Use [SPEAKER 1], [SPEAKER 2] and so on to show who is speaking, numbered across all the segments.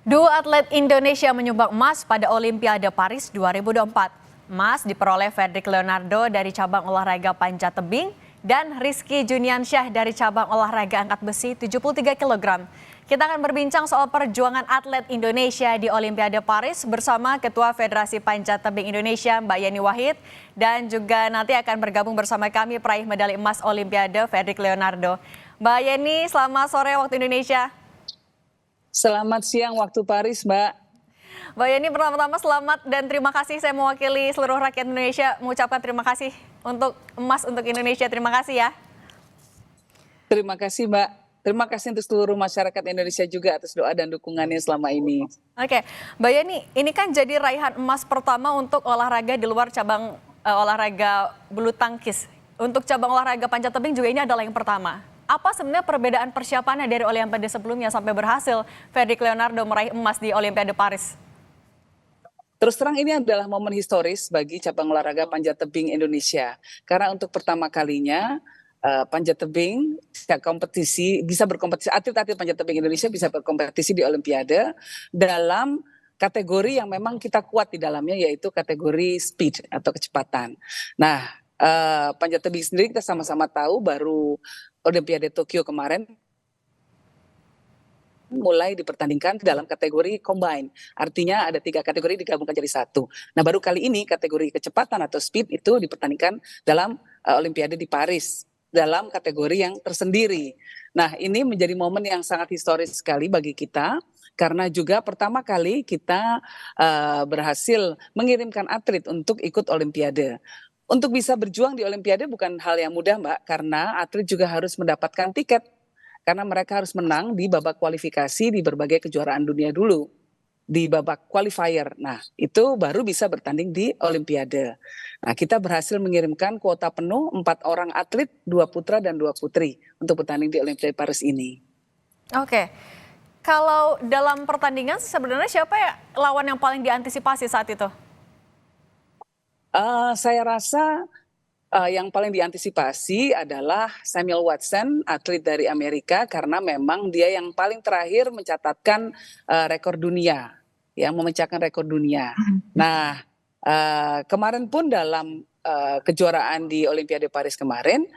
[SPEAKER 1] Dua atlet Indonesia menyumbang emas pada Olimpiade Paris 2024. Emas diperoleh Fedrik Leonardo dari cabang olahraga panjat tebing dan Rizky Juniansyah dari cabang olahraga angkat besi 73 kg. Kita akan berbincang soal perjuangan atlet Indonesia di Olimpiade Paris bersama Ketua Federasi Panjat Tebing Indonesia Mbak Yeni Wahid dan juga nanti akan bergabung bersama kami peraih medali emas Olimpiade Fedrik Leonardo. Mbak Yeni, selamat sore waktu Indonesia.
[SPEAKER 2] Selamat siang waktu Paris, Mbak.
[SPEAKER 1] Mbak Yeni, pertama-tama selamat dan terima kasih. Saya mewakili seluruh rakyat Indonesia mengucapkan terima kasih untuk emas untuk Indonesia. Terima kasih ya.
[SPEAKER 2] Terima kasih, Mbak. Terima kasih untuk seluruh masyarakat Indonesia juga atas doa dan dukungannya selama ini.
[SPEAKER 1] Oke, Mbak Yeni, ini kan jadi raihan emas pertama untuk olahraga di luar cabang olahraga bulu tangkis. Untuk cabang olahraga panjat tebing juga ini adalah yang pertama. Apa sebenarnya perbedaan persiapannya dari Olimpiade sebelumnya sampai berhasil Fedrik Leonardo meraih emas di Olimpiade Paris?
[SPEAKER 2] Terus terang ini adalah momen historis bagi cabang olahraga panjat tebing Indonesia. Karena untuk pertama kalinya panjat tebing bisa berkompetisi, atlet-atlet panjat tebing Indonesia bisa berkompetisi di Olimpiade dalam kategori yang memang kita kuat di dalamnya, yaitu kategori speed atau kecepatan. Nah, panjat tebing sendiri kita sama-sama tahu baru Olimpiade Tokyo kemarin mulai dipertandingkan dalam kategori combine. Artinya ada 3 kategori digabungkan jadi satu. Nah, baru kali ini kategori kecepatan atau speed itu dipertandingkan dalam Olimpiade di Paris dalam kategori yang tersendiri. Nah, ini menjadi momen yang sangat historis sekali bagi kita karena juga pertama kali kita berhasil mengirimkan atlet untuk ikut Olimpiade. Untuk bisa berjuang di Olimpiade bukan hal yang mudah, Mbak, karena atlet juga harus mendapatkan tiket. Karena mereka harus menang di babak kualifikasi di berbagai kejuaraan dunia dulu. Di babak qualifier. Nah, itu baru bisa bertanding di Olimpiade. Nah, kita berhasil mengirimkan kuota penuh 4 orang atlet, 2 putra dan 2 putri untuk bertanding di Olimpiade Paris ini.
[SPEAKER 1] Oke, kalau dalam pertandingan sebenarnya siapa ya lawan yang paling diantisipasi saat itu?
[SPEAKER 2] Saya rasa yang paling diantisipasi adalah Samuel Watson, atlet dari Amerika, karena memang dia yang paling terakhir mencatatkan rekor dunia, yang memecahkan rekor dunia. Nah, kemarin pun dalam kejuaraan di Olimpiade Paris kemarin,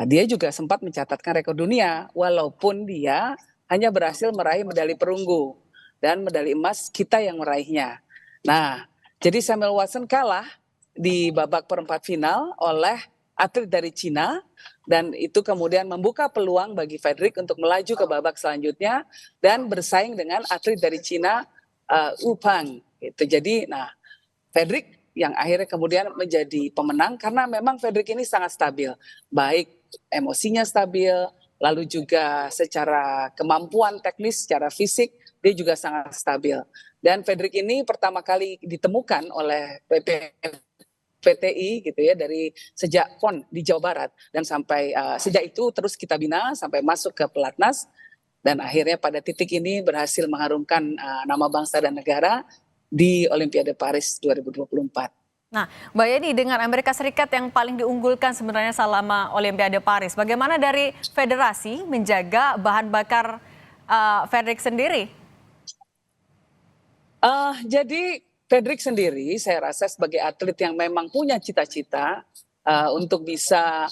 [SPEAKER 2] dia juga sempat mencatatkan rekor dunia, walaupun dia hanya berhasil meraih medali perunggu dan medali emas kita yang meraihnya. Nah, jadi Samuel Watson kalah di babak perempat final oleh atlet dari Cina dan itu kemudian membuka peluang bagi Fedrik untuk melaju ke babak selanjutnya dan bersaing dengan atlet dari Cina Wu Peng. Itu jadi, nah Fedrik yang akhirnya kemudian menjadi pemenang karena memang Fedrik ini sangat stabil, baik emosinya stabil, lalu juga secara kemampuan teknis, secara fisik dia juga sangat stabil. Dan Fedrik ini pertama kali ditemukan oleh PTI gitu ya dari sejak PON di Jawa Barat dan sampai sejak itu terus kita bina sampai masuk ke pelatnas dan akhirnya pada titik ini berhasil mengharumkan nama bangsa dan negara di Olimpiade Paris 2024.
[SPEAKER 1] Nah, Mbak Yeni, dengan Amerika Serikat yang paling diunggulkan sebenarnya selama Olimpiade Paris, bagaimana dari federasi menjaga bahan bakar Fedrik sendiri?
[SPEAKER 2] Jadi Fedrik sendiri saya rasa sebagai atlet yang memang punya cita-cita untuk bisa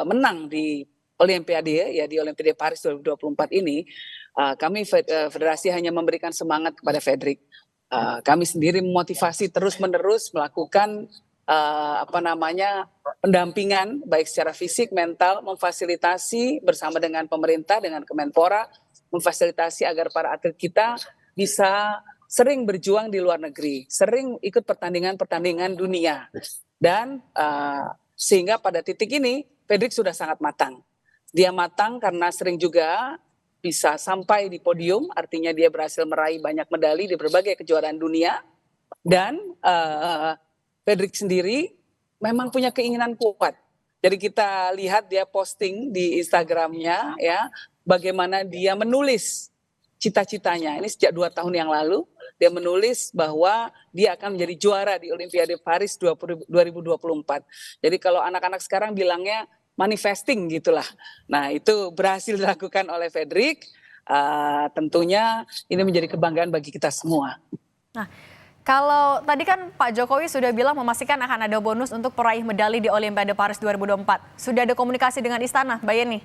[SPEAKER 2] menang di Olimpiade ya di Olimpiade Paris 2024 ini, kami federasi hanya memberikan semangat kepada Fedrik. Kami sendiri memotivasi terus-menerus melakukan pendampingan baik secara fisik, mental, memfasilitasi bersama dengan pemerintah, dengan Kemenpora, memfasilitasi agar para atlet kita bisa sering berjuang di luar negeri, sering ikut pertandingan-pertandingan dunia. Dan sehingga pada titik ini Fedrik sudah sangat matang. Dia matang karena sering juga bisa sampai di podium, artinya dia berhasil meraih banyak medali di berbagai kejuaraan dunia. Dan Fedrik sendiri memang punya keinginan kuat. Jadi kita lihat dia posting di Instagramnya ya, bagaimana dia menulis cita-citanya. Ini sejak 2 tahun yang lalu. Dia menulis bahwa dia akan menjadi juara di Olimpiade Paris 2024. Jadi kalau anak-anak sekarang bilangnya manifesting gitulah. Nah itu berhasil dilakukan oleh Fedrik. tentunya ini menjadi kebanggaan bagi kita semua.
[SPEAKER 1] Nah, kalau tadi kan Pak Jokowi sudah bilang memastikan akan ada bonus untuk peraih medali di Olimpiade Paris 2024. Sudah ada komunikasi dengan istana, Mbak Yeni?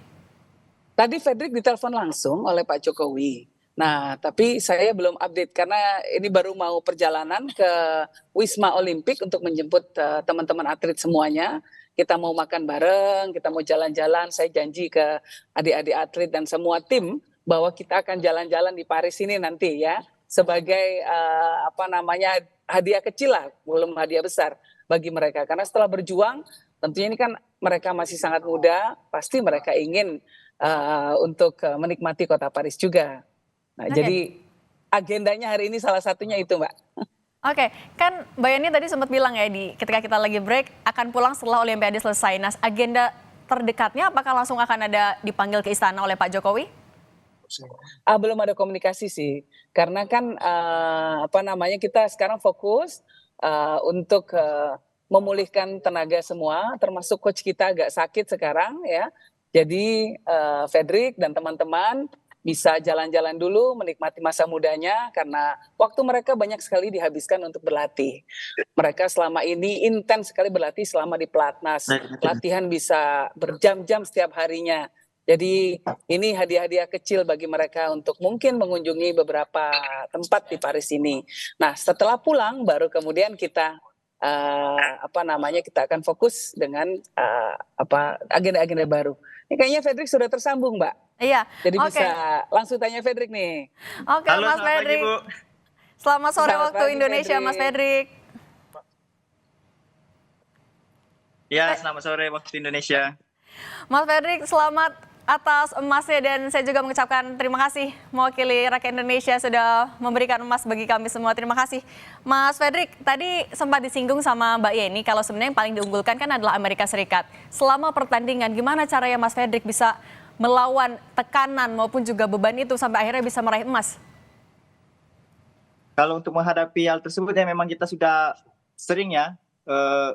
[SPEAKER 2] Tadi Fredrik ditelepon langsung oleh Pak Jokowi. Nah, tapi saya belum update karena ini baru mau perjalanan ke Wisma Olimpik untuk menjemput teman-teman atlet semuanya. Kita mau makan bareng, kita mau jalan-jalan. Saya janji ke adik-adik atlet dan semua tim bahwa kita akan jalan-jalan di Paris ini nanti ya, sebagai hadiah kecil lah, belum hadiah besar bagi mereka. Karena setelah berjuang, tentunya ini kan mereka masih sangat muda, pasti mereka ingin untuk menikmati kota Paris juga. Nah, jadi agendanya hari ini salah satunya itu, Mbak.
[SPEAKER 1] Oke, kan Mbak Yeni tadi sempat bilang ya ketika kita lagi break akan pulang setelah Olimpiade selesai. Nah, agenda terdekatnya apakah langsung akan ada dipanggil ke istana oleh Pak Jokowi?
[SPEAKER 2] Belum ada komunikasi sih, karena kan kita sekarang fokus untuk memulihkan tenaga semua, termasuk coach kita agak sakit sekarang ya. Jadi Fredrik dan teman-teman bisa jalan-jalan dulu, menikmati masa mudanya, karena waktu mereka banyak sekali dihabiskan untuk berlatih. Mereka selama ini intens sekali berlatih selama di Pelatnas. Latihan bisa berjam-jam setiap harinya. Jadi ini hadiah-hadiah kecil bagi mereka untuk mungkin mengunjungi beberapa tempat di Paris ini. Nah, setelah pulang baru kemudian kita kita akan fokus dengan agenda-agenda baru. Ini kayaknya Fredrik sudah tersambung, Mbak.
[SPEAKER 1] Iya.
[SPEAKER 2] Jadi bisa langsung tanya Fredrik nih.
[SPEAKER 1] Oke, halo, Mas Fredrik. Selamat sore waktu pagi, Indonesia, Fredrik. Mas Fredrik.
[SPEAKER 3] Ya, selamat sore waktu Indonesia.
[SPEAKER 1] Mas Fredrik, selamat atas emasnya dan saya juga mengucapkan terima kasih mewakili rakyat Indonesia sudah memberikan emas bagi kami semua. Terima kasih. Mas Fredrik, tadi sempat disinggung sama Mbak Yeni kalau sebenarnya yang paling diunggulkan kan adalah Amerika Serikat. Selama pertandingan, gimana caranya Mas Fredrik bisa melawan tekanan maupun juga beban itu sampai akhirnya bisa meraih emas?
[SPEAKER 3] Kalau untuk menghadapi hal tersebut ya memang kita sudah sering ya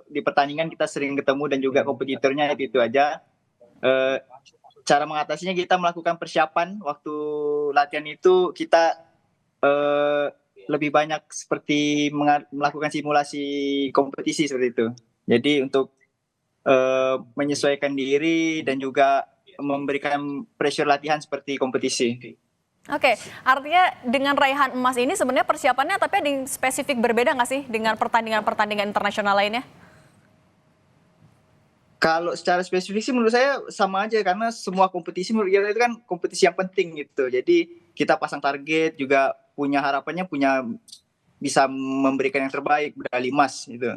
[SPEAKER 3] di pertandingan kita sering ketemu dan juga kompetitornya itu aja. Cara mengatasinya kita melakukan persiapan waktu latihan itu kita lebih banyak seperti melakukan simulasi kompetisi seperti itu. Jadi untuk menyesuaikan diri dan juga memberikan pressure latihan seperti kompetisi.
[SPEAKER 1] Oke, artinya dengan raihan emas ini sebenarnya persiapannya tapi ada yang spesifik berbeda nggak sih dengan pertandingan-pertandingan internasional lainnya?
[SPEAKER 3] Kalau secara spesifik sih menurut saya sama aja karena semua kompetisi menurut kita itu kan kompetisi yang penting gitu. Jadi kita pasang target juga punya harapannya bisa memberikan yang terbaik medali emas gitu.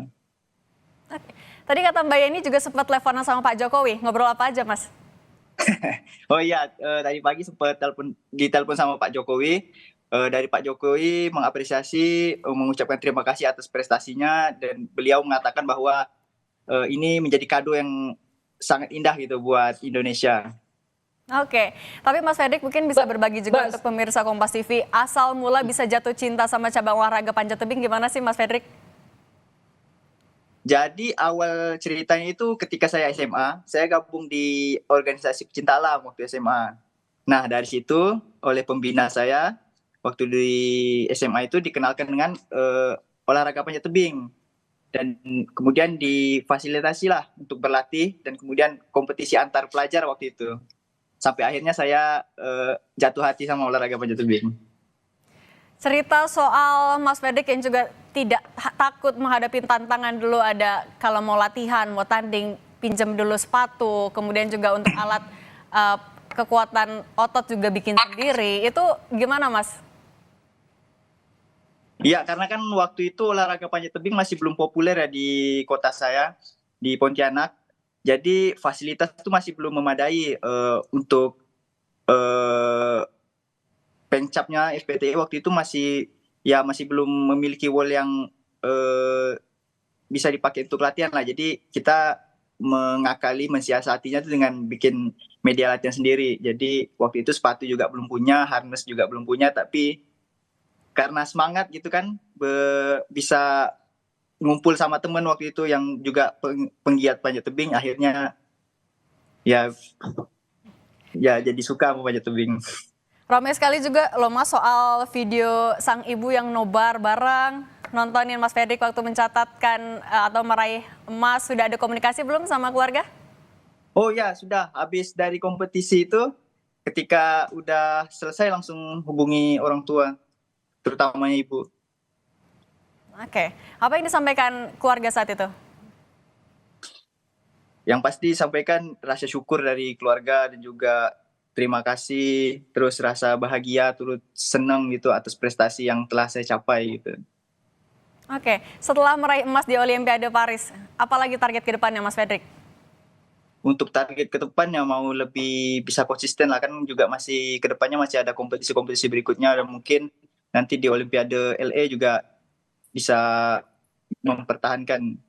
[SPEAKER 1] Oke. Tadi kata Mbak Yeni juga sempat teleponan sama Pak Jokowi, ngobrol apa aja Mas?
[SPEAKER 3] Oh iya, tadi pagi sempat ditelepon sama Pak Jokowi. Dari Pak Jokowi mengapresiasi, mengucapkan terima kasih atas prestasinya dan beliau mengatakan bahwa ini menjadi kado yang sangat indah gitu buat Indonesia.
[SPEAKER 1] Oke, tapi Mas Fredrik mungkin bisa berbagi juga untuk pemirsa Kompas TV, asal mula bisa jatuh cinta sama cabang olahraga panjat tebing gimana sih Mas Fredrik?
[SPEAKER 3] Jadi awal ceritanya itu ketika saya SMA, saya gabung di organisasi pecinta alam waktu SMA. Nah dari situ oleh pembina saya, waktu di SMA itu dikenalkan dengan olahraga panjat tebing. Dan kemudian difasilitasi lah untuk berlatih dan kemudian kompetisi antar pelajar waktu itu. Sampai akhirnya saya jatuh hati sama olahraga panjat tebing.
[SPEAKER 1] Cerita soal Mas Fredrik yang juga tidak takut menghadapi tantangan dulu ada kalau mau latihan, mau tanding, pinjam dulu sepatu, kemudian juga untuk alat kekuatan otot juga bikin sendiri. Itu gimana Mas?
[SPEAKER 3] Iya, karena kan waktu itu olahraga panjat tebing masih belum populer ya di kota saya, di Pontianak. Jadi fasilitas itu masih belum memadai untuk pencapnya FPTI waktu itu masih belum memiliki wall yang bisa dipakai untuk latihan lah. Jadi kita mensiasatinya itu dengan bikin media latihan sendiri. Jadi waktu itu sepatu juga belum punya, harness juga belum punya, tapi karena semangat gitu kan bisa ngumpul sama teman waktu itu yang juga penggiat panjat tebing, akhirnya ya jadi suka sama panjat tebing.
[SPEAKER 1] Ramai sekali juga loh Mas soal video sang ibu yang nobar bareng, nontonin Mas Fredrik waktu mencatatkan atau meraih emas. Sudah ada komunikasi belum sama keluarga?
[SPEAKER 3] Oh ya, sudah. Habis dari kompetisi itu, ketika udah selesai langsung hubungi orang tua, terutamanya ibu.
[SPEAKER 1] Oke, apa yang disampaikan keluarga saat itu?
[SPEAKER 3] Yang pasti sampaikan rasa syukur dari keluarga dan juga terima kasih, terus rasa bahagia, turut senang gitu atas prestasi yang telah saya capai gitu.
[SPEAKER 1] Oke, setelah meraih emas di Olimpiade Paris, apalagi target ke depannya Mas Fredrik?
[SPEAKER 3] Untuk target ke depannya mau lebih bisa konsisten lah, kan juga masih ke depannya masih ada kompetisi-kompetisi berikutnya dan mungkin nanti di Olimpiade LA juga bisa mempertahankan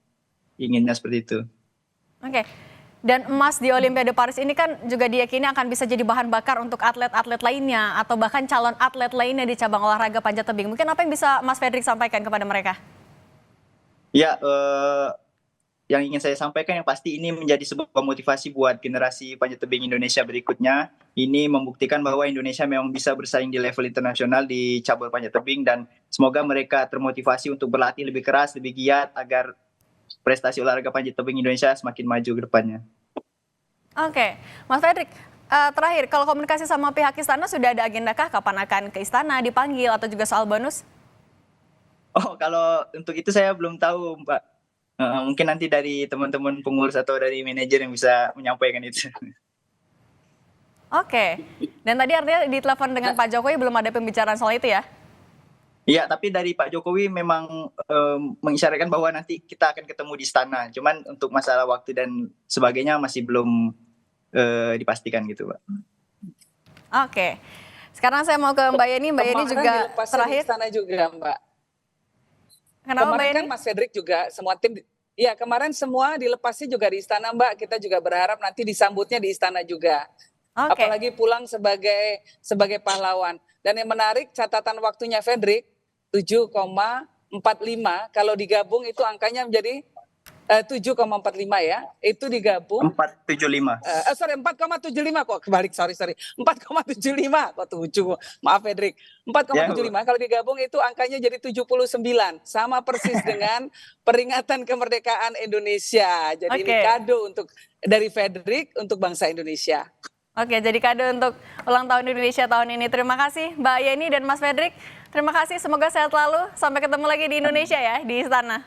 [SPEAKER 3] inginnya seperti itu.
[SPEAKER 1] Oke, dan emas di Olimpiade Paris ini kan juga diyakini akan bisa jadi bahan bakar untuk atlet-atlet lainnya atau bahkan calon atlet lainnya di cabang olahraga panjat tebing. Mungkin apa yang bisa Mas Fredrik sampaikan kepada mereka?
[SPEAKER 3] Ya, yang ingin saya sampaikan yang pasti ini menjadi sebuah motivasi buat generasi panjat tebing Indonesia berikutnya. Ini membuktikan bahwa Indonesia memang bisa bersaing di level internasional di cabur panjat tebing dan semoga mereka termotivasi untuk berlatih lebih keras, lebih giat agar prestasi olahraga panjat tebing Indonesia semakin maju ke depannya.
[SPEAKER 1] Oke, Mas Fredrik, terakhir kalau komunikasi sama pihak istana sudah ada agendakah kapan akan ke istana dipanggil atau juga soal bonus?
[SPEAKER 3] Oh, kalau untuk itu saya belum tahu, Mbak. Mungkin nanti dari teman-teman pengurus atau dari manajer yang bisa menyampaikan itu.
[SPEAKER 1] Oke, dan tadi artinya di telepon dengan Pak Jokowi belum ada pembicaraan soal itu ya?
[SPEAKER 3] Iya, tapi dari Pak Jokowi memang mengisyaratkan bahwa nanti kita akan ketemu di istana. Cuman untuk masalah waktu dan sebagainya masih belum dipastikan gitu, Pak.
[SPEAKER 1] Oke, sekarang saya mau ke Mbak Yeni. Mbak Yeni juga terakhir.
[SPEAKER 2] Di istana juga, Mbak.
[SPEAKER 1] Kenapa Mbak
[SPEAKER 2] Kemarin
[SPEAKER 1] Yeni?
[SPEAKER 2] kan Mas Fredrik juga semua tim, ya kemarin semua dilepasnya juga di istana, Mbak. Kita juga berharap nanti disambutnya di istana juga.
[SPEAKER 1] Oke.
[SPEAKER 2] Apalagi pulang sebagai pahlawan. Dan yang menarik catatan waktunya Fredrik 7,45, kalau digabung itu angkanya menjadi 7,45 ya. Itu digabung
[SPEAKER 3] 475.
[SPEAKER 2] 4,75 kok kebalik, sorry 4,75 kok 7, maaf Fredrik, 4,75 kalau digabung itu angkanya jadi 79, sama persis dengan peringatan kemerdekaan Indonesia. Jadi ini kado dari Fredrik untuk bangsa Indonesia.
[SPEAKER 1] Oke, jadi kado untuk ulang tahun Indonesia tahun ini. Terima kasih Mbak Yeni dan Mas Fredrik. Terima kasih, semoga sehat selalu. Sampai ketemu lagi di Indonesia ya, di istana.